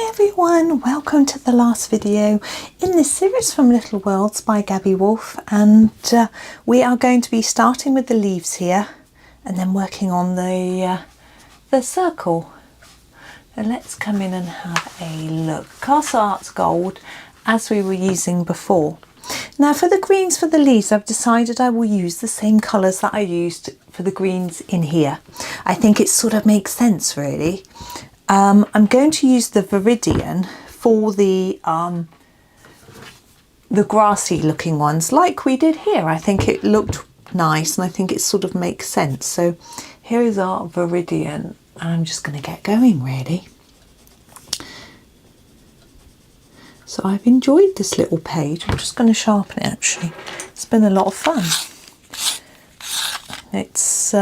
Hi everyone, welcome to the last video in this series from Little Worlds by Gabi Wolf, and we are going to be starting with the leaves here and then working on the circle. So let's come in and have a look. Castle Arts Gold, as we were using before. Now for the greens for the leaves, I've decided I will use the same colours that I used for the greens in here. I think it sort of makes sense really. I'm going to use the veridian for the grassy looking ones like we did here. I think it looked nice and I think it sort of makes sense. So here is our veridian. I'm just going to get going really. So I've enjoyed this little page. I'm just going to sharpen it actually. It's been a lot of fun. It's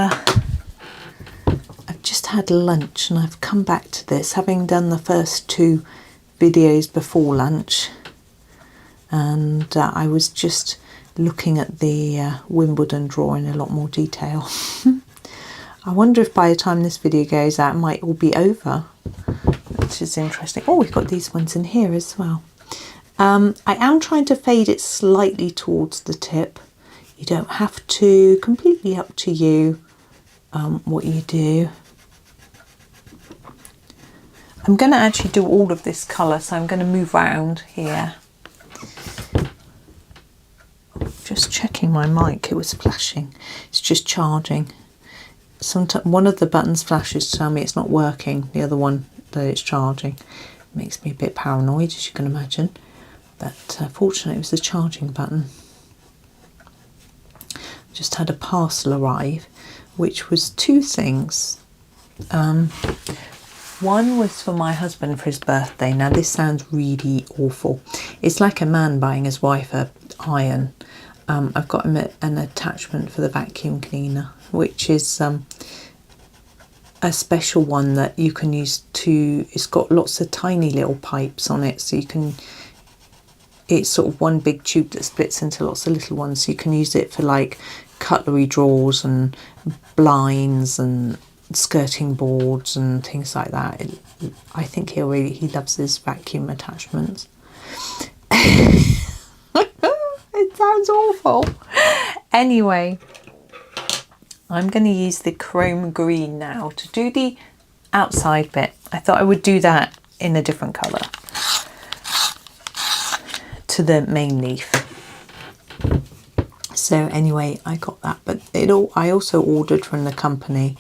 I've just had lunch and I've come back to this having done the first two videos before lunch, and I was just looking at the Wimbledon draw in a lot more detail. I wonder if by the time this video goes out it might all be over, which is interesting. Oh, we've got these ones in here as well. I am trying to fade it slightly towards the tip. You don't have to, completely up to you what you do. I'm going to actually do all of this colour, so I'm going to move around here. Just checking my mic, it was flashing. It's just charging. Sometimes one of the buttons flashes to tell me it's not working, the other one that it's charging. It makes me a bit paranoid, as you can imagine. But fortunately it was the charging button. Just had a parcel arrive, which was two things. One was for my husband for his birthday. Now this sounds really awful. It's like a man buying his wife an iron. I've got him an attachment for the vacuum cleaner, which is a special one that you can use to, it's got lots of tiny little pipes on it, so you can, it's sort of one big tube that splits into lots of little ones, so you can use it for like cutlery drawers and blinds and skirting boards and things like that. I think he loves his vacuum attachments. It sounds awful. Anyway, I'm going to use the chrome green now to do the outside bit. I thought I would do that in a different colour to the main leaf. So anyway, I got that, but I also ordered from the company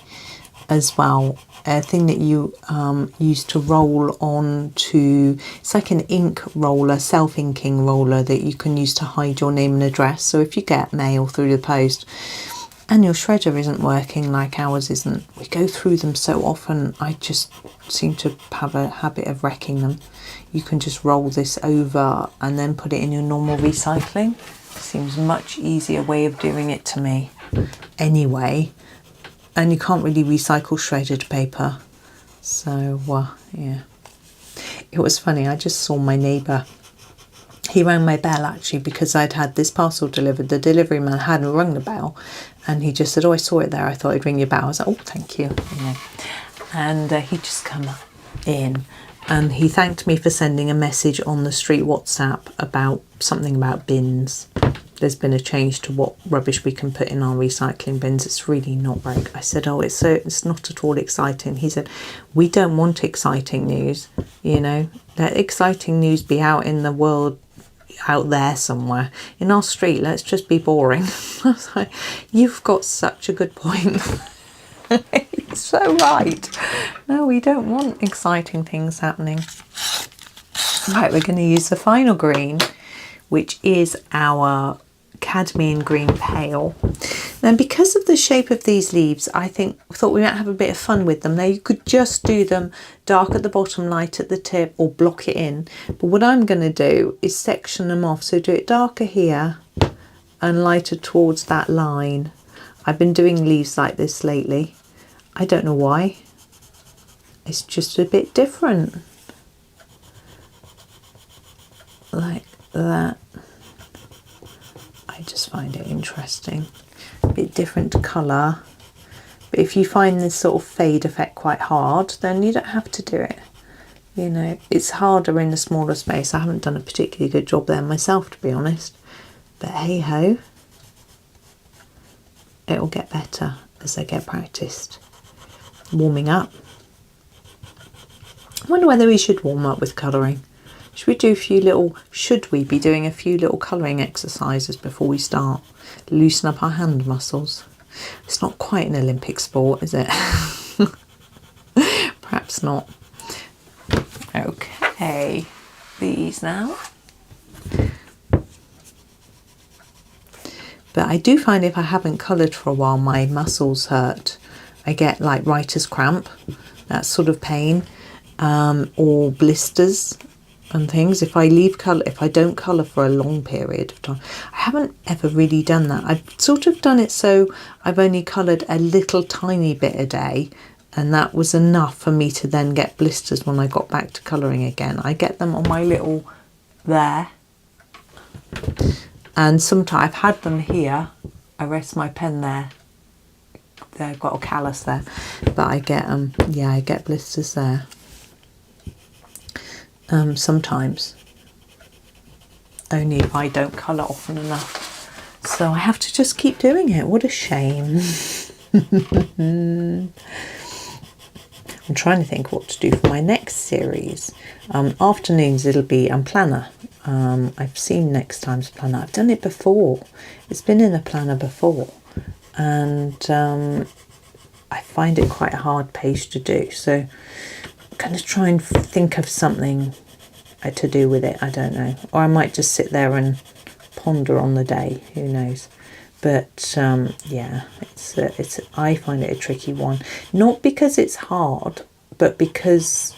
as well a thing that you use to roll on to, it's like an ink roller, self-inking roller that you can use to hide your name and address. So if you get mail through the post and your shredder isn't working like ours isn't, we go through them so often, I just seem to have a habit of wrecking them. You can just roll this over and then put it in your normal recycling. Seems a much easier way of doing it to me anyway, and you can't really recycle shredded paper, so yeah. It was funny, I just saw my neighbour, he rang my bell actually because I'd had this parcel delivered. The delivery man hadn't rung the bell and he just said, oh, I saw it there, I thought I'd ring your bell. I was like, oh, thank you, and he just come in and he thanked me for sending a message on the street WhatsApp about something about bins. There's been a change to what rubbish we can put in our recycling bins. It's really not very good. I said, oh, it's not at all exciting. He said, we don't want exciting news, you know. Let exciting news be out in the world, out there somewhere. In our street, let's just be boring. I was like, you've got such a good point. It's so right. No, we don't want exciting things happening. Right, we're going to use the final green, which is our cadmium green pale. Now because of the shape of these leaves, I thought we might have a bit of fun with them. Now you could just do them dark at the bottom, light at the tip, or block it in, but what I'm going to do is section them off, so do it darker here and lighter towards that line. I've been doing leaves like this lately. I don't know why, it's just a bit different, like that. I just find it interesting, a bit different colour, but if you find this sort of fade effect quite hard, then you don't have to do it. You know, it's harder in a smaller space. I haven't done a particularly good job there myself, to be honest. But hey ho, it'll get better as I get practiced. Warming up. I wonder whether we should warm up with colouring. Should we do a few little, should we be doing a few little colouring exercises before we start? Loosen up our hand muscles. It's not quite an Olympic sport, is it? Perhaps not. Okay, these now. But I do find if I haven't coloured for a while, my muscles hurt. I get like writer's cramp, that sort of pain, or blisters and things if I don't colour for a long period of time. I haven't ever really done that. I've sort of done it so I've only coloured a little tiny bit a day, and that was enough for me to then get blisters when I got back to colouring again. I get them on my little there, and sometimes I've had them here. I rest my pen there. I've got a callus there, but I get I get blisters there. Sometimes, only if I don't colour often enough. So I have to just keep doing it. What a shame. I'm trying to think what to do for my next series. Afternoons it'll be planner. I've seen next time's planner. I've done it before. It's been in a planner before, and I find it quite a hard page to do. So kind of try and think of something to do with it. I don't know, or I might just sit there and ponder on the day, who knows. But yeah, it's I find it a tricky one, not because it's hard, but because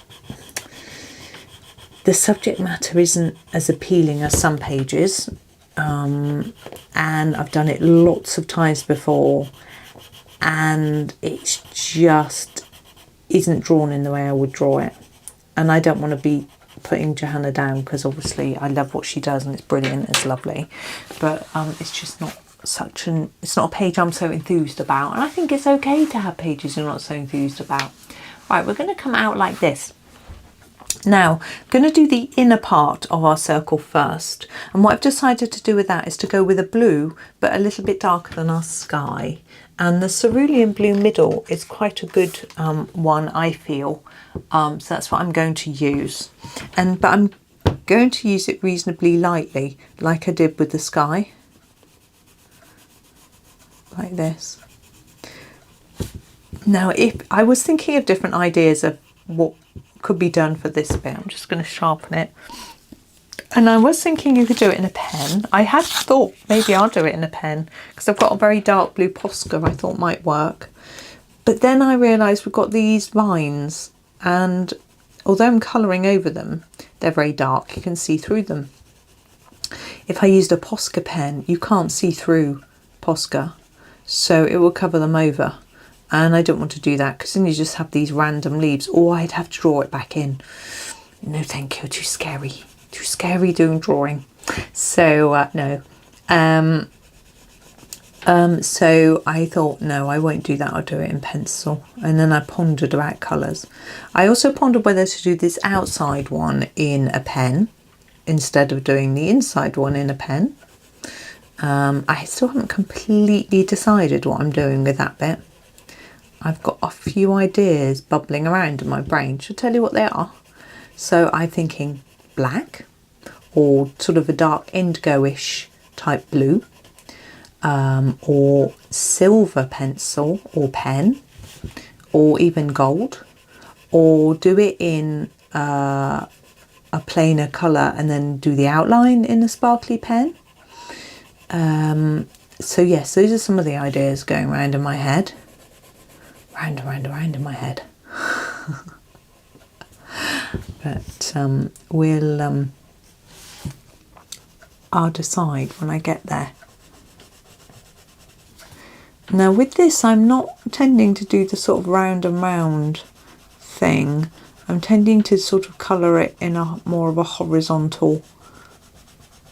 the subject matter isn't as appealing as some pages, and I've done it lots of times before, and it's just isn't drawn in the way I would draw it. And I don't want to be putting Johanna down, because obviously I love what she does and it's brilliant, it's lovely, but it's just not it's not a page I'm so enthused about, and I think it's okay to have pages you're not so enthused about. Right, we're going to come out like this. Now, I'm going to do the inner part of our circle first, and what I've decided to do with that is to go with a blue but a little bit darker than our sky, and the cerulean blue middle is quite a good one, I feel, so that's what I'm going to use, but I'm going to use it reasonably lightly, like I did with the sky, like this. Now, if I was thinking of different ideas of what could be done for this bit, I'm just going to sharpen it, and I was thinking you could do it in a pen. I had thought maybe I'll do it in a pen because I've got a very dark blue Posca I thought might work, but then I realised we've got these vines, and although I'm colouring over them, they're very dark, you can see through them. If I used a Posca pen, you can't see through Posca, so it will cover them over, and I don't want to do that because then you just have these random leaves, or I'd have to draw it back in. No thank you, too scary doing drawing, so no. So I thought, no, I won't do that, I'll do it in pencil. And then I pondered about colours. I also pondered whether to do this outside one in a pen instead of doing the inside one in a pen. I still haven't completely decided what I'm doing with that bit. I've got a few ideas bubbling around in my brain. Should I tell you what they are? So I'm thinking black, or sort of a dark indigo-ish type blue, or silver pencil or pen, or even gold, or do it in a plainer colour and then do the outline in a sparkly pen. So yes, those are some of the ideas going around in my head. Round in my head. But I'll decide when I get there. Now with this, I'm not tending to do the sort of round and round thing. I'm tending to sort of colour it in a more of a horizontal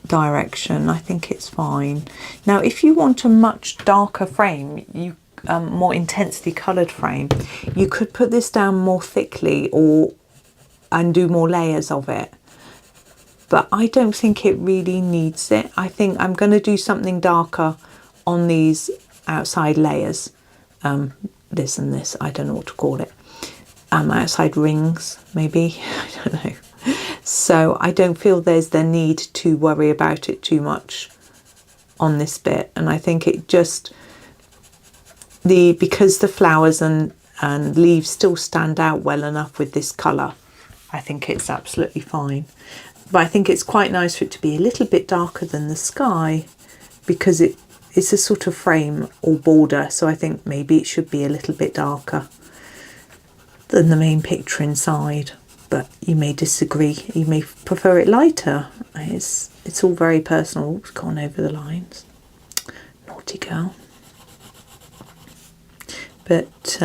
direction. I think it's fine. Now if you want a much darker frame, more intensely coloured frame, you could put this down more thickly, or and do more layers of it. But I don't think it really needs it. I think I'm going to do something darker on these outside layers. This and this, I don't know what to call it. Outside rings, maybe. I don't know. So I don't feel there's the need to worry about it too much on this bit. And I think it just, because the flowers and leaves still stand out well enough with this colour, I think it's absolutely fine. But I think it's quite nice for it to be a little bit darker than the sky, because it's a sort of frame or border, so I think maybe it should be a little bit darker than the main picture inside. But you may disagree, you may prefer it lighter. It's all very personal. It's gone over the lines, naughty girl. But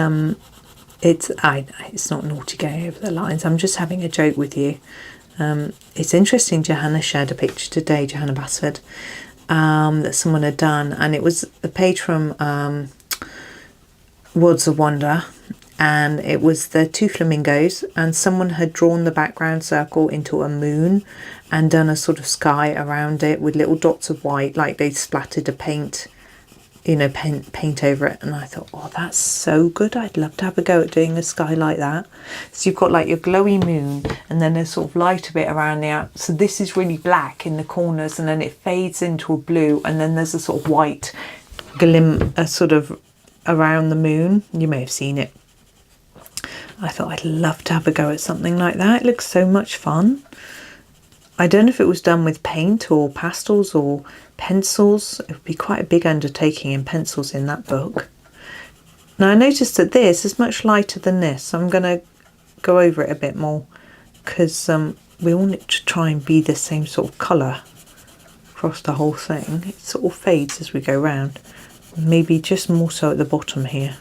it's not naughty going over the lines. I'm just having a joke with you. It's interesting, Johanna shared a picture today, Johanna Bassford, that someone had done, and it was a page from Worlds of Wonder, and it was the two flamingos, and someone had drawn the background circle into a moon and done a sort of sky around it with little dots of white, like they'd splattered a paint over it. And I thought, oh, that's so good. I'd love to have a go at doing a sky like that. So you've got like your glowy moon, and then there's sort of lighter bit around the out. So this is really black in the corners, and then it fades into a blue, and then there's a sort of white glim sort of around the moon. You may have seen it. I thought I'd love to have a go at something like that. It looks so much fun. I don't know if it was done with paint or pastels or pencils. It would be quite a big undertaking in pencils in that book. Now I noticed that this is much lighter than this, so I'm going to go over it a bit more, because we want it to try and be the same sort of colour across the whole thing. It sort of fades as we go round, maybe just more so at the bottom here.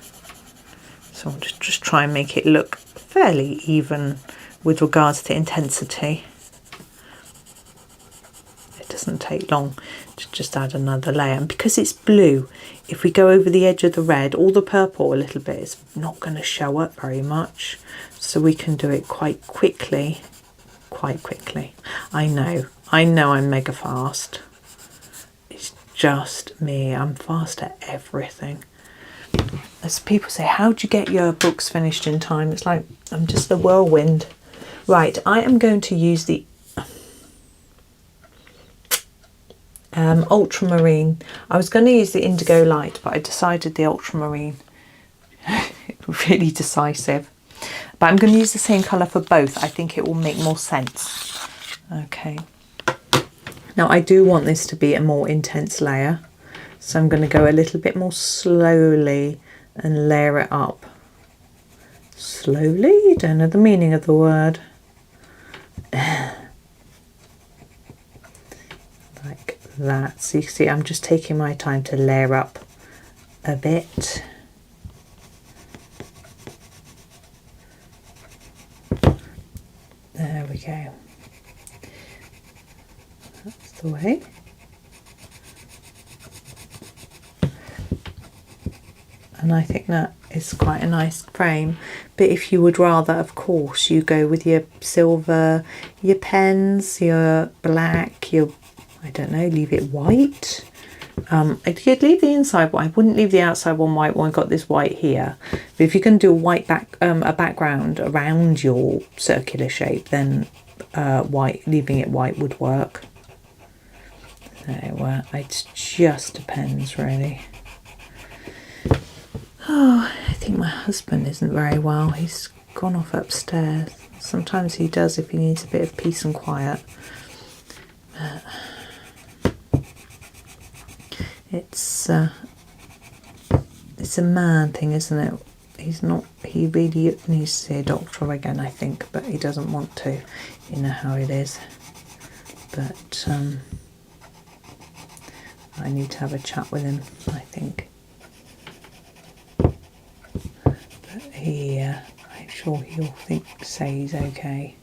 So I'll just try and make it look fairly even with regards to intensity. It doesn't take long to just add another layer, and because it's blue, if we go over the edge of the red, all the purple a little bit, is not going to show up very much, so we can do it quite quickly. I know I'm mega fast. It's just me. I'm fast at everything. As people say, how do you get your books finished in time? It's like I'm just a whirlwind. Right, I am going to use the ultramarine. I was going to use the indigo light, but I decided the ultramarine. Really decisive. But I'm going to use the same colour for both. I think it will make more sense. Okay. Now I do want this to be a more intense layer, so I'm going to go a little bit more slowly and layer it up. Slowly? Don't know the meaning of the word. Like that. So you see, I'm just taking my time to layer up a bit. There we go. That's the way. And I think that is quite a nice frame. But if you would rather, of course, you go with your silver, your pens, your black, your, I don't know, leave it white. I could leave the inside white. I wouldn't leave the outside one white when I've got this white here. But if you can do a white a background around your circular shape, then white, leaving it white would work. So it just depends, really. Oh, I think my husband isn't very well. He's gone off upstairs. Sometimes he does if he needs a bit of peace and quiet. It's a man thing, isn't it? He really needs to see a doctor again, I think, but he doesn't want to. You know how it is. But I need to have a chat with him, I think. I'm sure he'll say he's okay,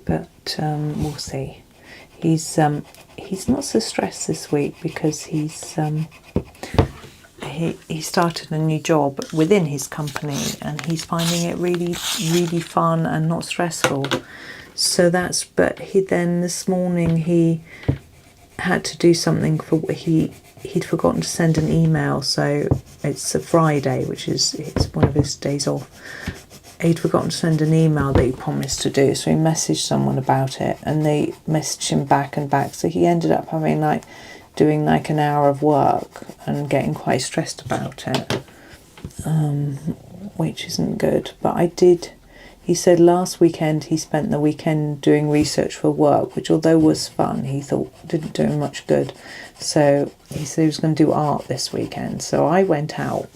but we'll see. He's not so stressed this week because he's he started a new job within his company, and he's finding it really, really fun and not stressful. So that's, but he then this morning he had to do something for, he'd forgotten to send an email. So it's a Friday, which is, it's one of his days off. He'd forgotten to send an email that he promised to do, so he messaged someone about it, and they messaged him back and back. So he ended up having like doing like an hour of work and getting quite stressed about it, which isn't good. But I did, he said last weekend he spent the weekend doing research for work, which although was fun, he thought didn't do him much good. So he said he was going to do art this weekend. So I went out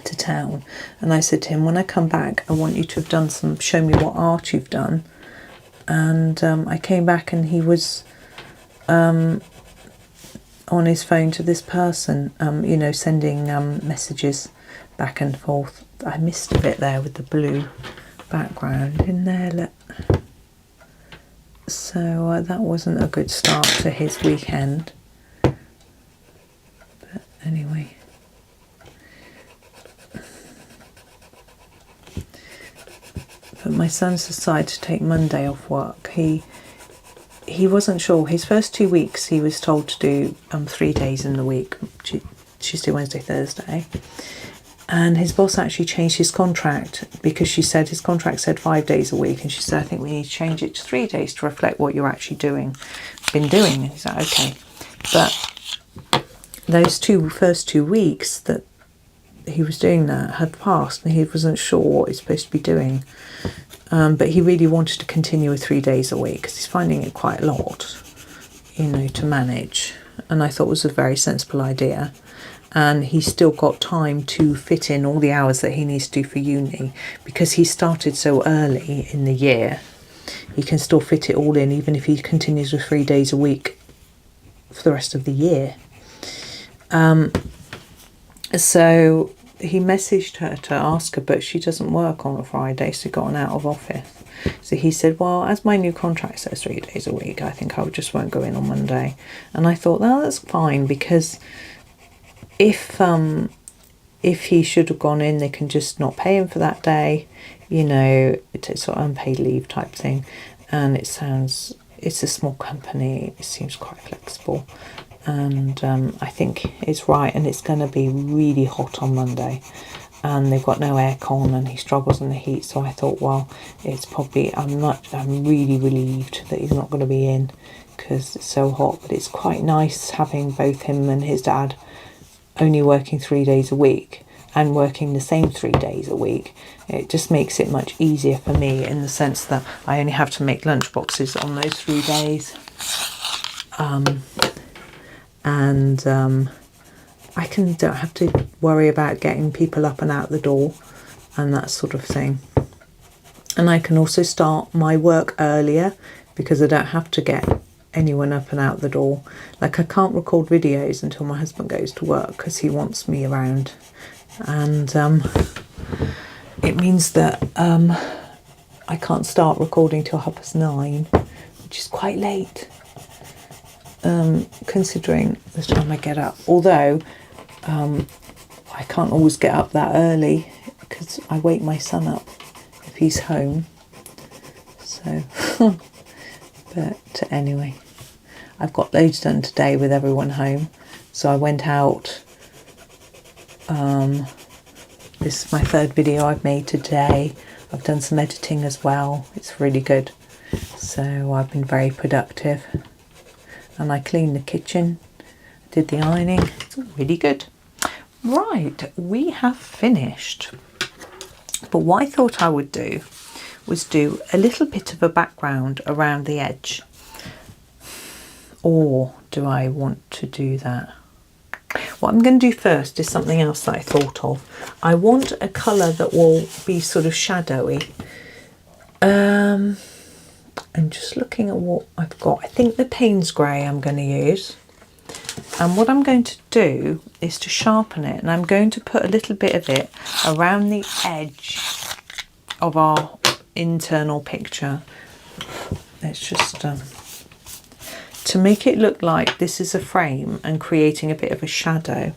to town, and I said to him, when I come back I want you to have done some, show me what art you've done. And I came back and he was on his phone to this person, you know, sending messages back and forth. I missed a bit there with the blue background in there, look. So that wasn't a good start to his weekend, but anyway. But my son's decided to take Monday off work. He wasn't sure. His first 2 weeks he was told to do 3 days in the week, Tuesday, Wednesday, Thursday. And his boss actually changed his contract, because she said his contract said 5 days a week, and she said, I think we need to change it to 3 days to reflect what you're actually been doing. And he's like, okay. But those first 2 weeks that he was doing that had passed, and he wasn't sure what he's supposed to be doing. But he really wanted to continue with 3 days a week, because he's finding it quite a lot, you know, to manage. And I thought it was a very sensible idea. And he's still got time to fit in all the hours that he needs to do for uni, because he started so early in the year. He can still fit it all in, even if he continues with 3 days a week for the rest of the year. So he messaged her to ask her, but she doesn't work on a Friday, so he got an out of office. So he said, well, as my new contract says 3 days a week, I think I just won't go in on Monday. And I thought, no, that's fine, because if he should have gone in, they can just not pay him for that day, you know, it's sort of unpaid leave type thing. And it's a small company, it seems quite flexible. And I think it's right, and it's going to be really hot on Monday, and they've got no aircon, and he struggles in the heat. So I thought, well, it's probably, I'm really relieved that he's not going to be in, because it's so hot. But it's quite nice having both him and his dad only working 3 days a week and working the same 3 days a week. It just makes it much easier for me, in the sense that I only have to make lunch boxes on those 3 days. And I don't have to worry about getting people up and out the door and that sort of thing. And I can also start my work earlier, because I don't have to get anyone up and out the door. Like, I can't record videos until my husband goes to work, because he wants me around. And it means that I can't start recording till 9:30, which is quite late. Considering the time I get up, although I can't always get up that early, because I wake my son up if he's home. So but anyway, I've got loads done today with everyone home. So I went out, this is my 3rd video I've made today. I've done some editing as well, it's really good. So I've been very productive. And I cleaned the kitchen, did the ironing, it's all really good. Right, we have finished. But what I thought I would do was do a little bit of a background around the edge. Or do I want to do that? What I'm going to do first is something else that I thought of. I want a colour that will be sort of shadowy. I'm just looking at what I've got. I think the Paynes grey I'm going to use. And what I'm going to do is to sharpen it. And I'm going to put a little bit of it around the edge of our internal picture. Let's just, to make it look like this is a frame and creating a bit of a shadow,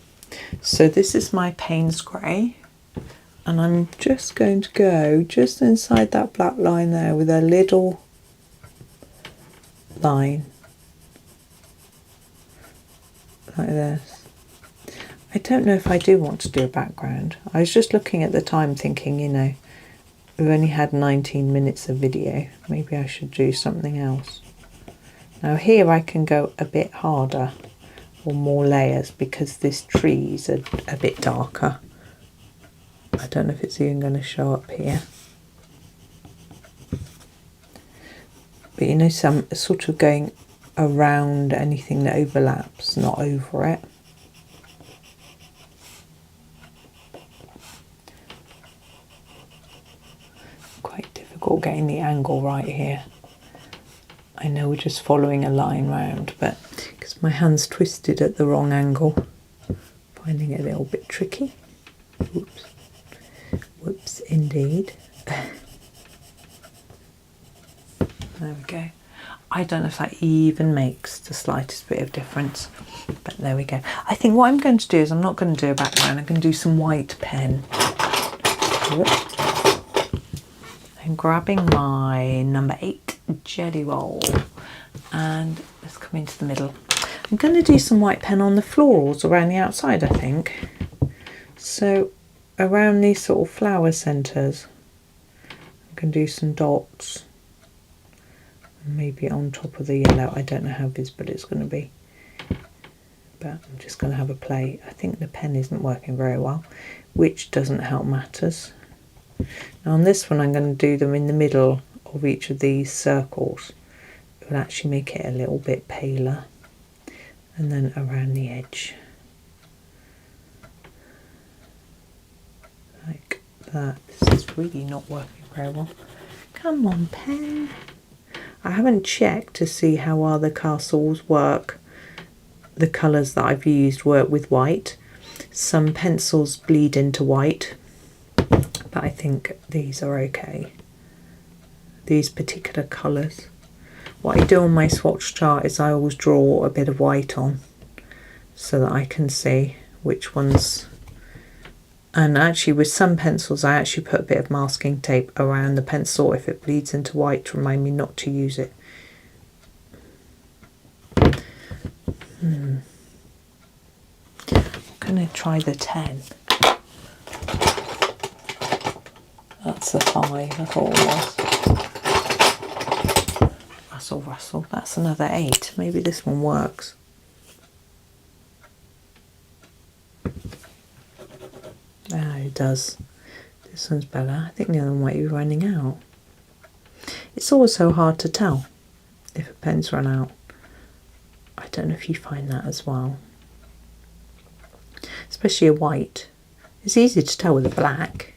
So this is my Paynes grey, and I'm just going to go just inside that black line there with a little line like this. I don't know if I do want to do a background. I was just looking at the time thinking, you know, we've only had 19 minutes of video. Maybe I should do something else. Now here I can go a bit harder or more layers because this tree's a bit darker. I don't know if it's even going to show up here. But you know, some sort of going around anything that overlaps, not over it. Quite difficult getting the angle right here. I know we're just following a line round, but because my hand's twisted at the wrong angle, finding it a little bit tricky. Oops. Whoops, indeed. There we go. I don't know if that even makes the slightest bit of difference, but there we go. I think what I'm going to do is I'm not going to do a background. I'm going to do some white pen. Whoops. I'm grabbing my number 8 jelly roll and let's come into the middle. I'm going to do some white pen on the florals around the outside, I think. So around these sort of flower centres, I can do some dots. Maybe on top of the yellow. I don't know how visible it's going to be, but I'm just going to have a play. I think the pen isn't working very well, which doesn't help matters. Now on this one I'm going to do them in the middle of each of these circles. It will actually make it a little bit paler, and then around the edge like that. This is really not working very well. Come on, pen. I haven't checked to see how well the castles work. The colours that I've used work with white. Some pencils bleed into white, but I think these are okay. These particular colours. What I do on my swatch chart is I always draw a bit of white on so that I can see which ones. And actually with some pencils I actually put a bit of masking tape around the pencil if it bleeds into white to remind me not to use it. I'm going to try the 10. That's the 5 I thought it was. Rustle, rustle. That's another 8. Maybe this one works. Ah, it does. This one's better. I think the other one might be running out. It's always so hard to tell if a pen's run out. I don't know if you find that as well. Especially a white. It's easy to tell with a black,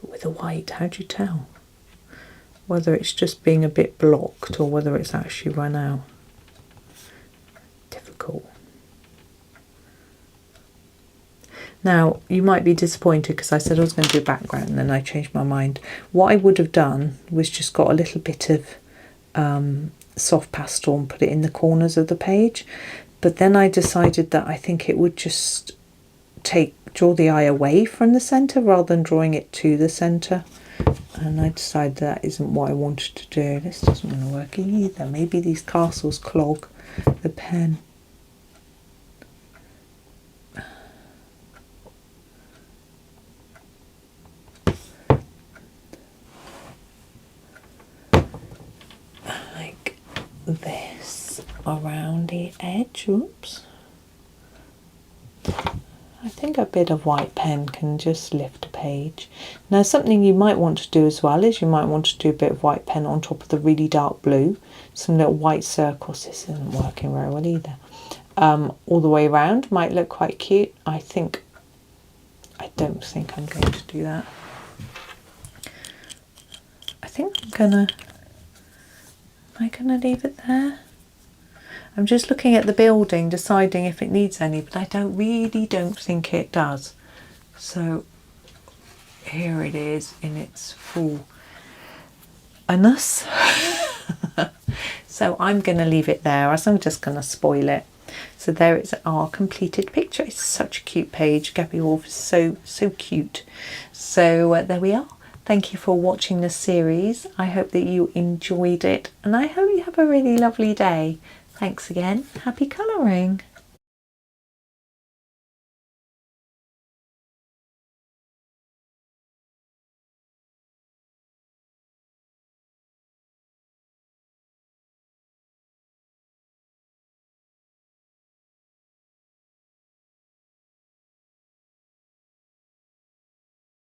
but with a white, how do you tell? Whether it's just being a bit blocked or whether it's actually run out. Difficult. Now, you might be disappointed because I said I was going to do a background and then I changed my mind. What I would have done was just got a little bit of soft pastel and put it in the corners of the page. But then I decided that I think it would just draw the eye away from the centre rather than drawing it to the centre. And I decided that isn't what I wanted to do. This doesn't want to work either. Maybe these castles clog the pen. Like this around the edge. Oops. I think a bit of white pen can just lift a page. Now something you might want to do as well is you might want to do a bit of white pen on top of the really dark blue. Some little white circles. This isn't working very well either. All the way around might look quite cute. I don't think I'm going to do that. I think am I gonna leave it there? I'm just looking at the building, deciding if it needs any, but I really don't think it does. So here it is in its fullness. So I'm going to leave it there, as I'm just going to spoil it. So there is our completed picture. It's such a cute page. Gabi Wolf is so cute. So there we are. Thank you for watching this series. I hope that you enjoyed it, and I hope you have a really lovely day. Thanks again. Happy colouring.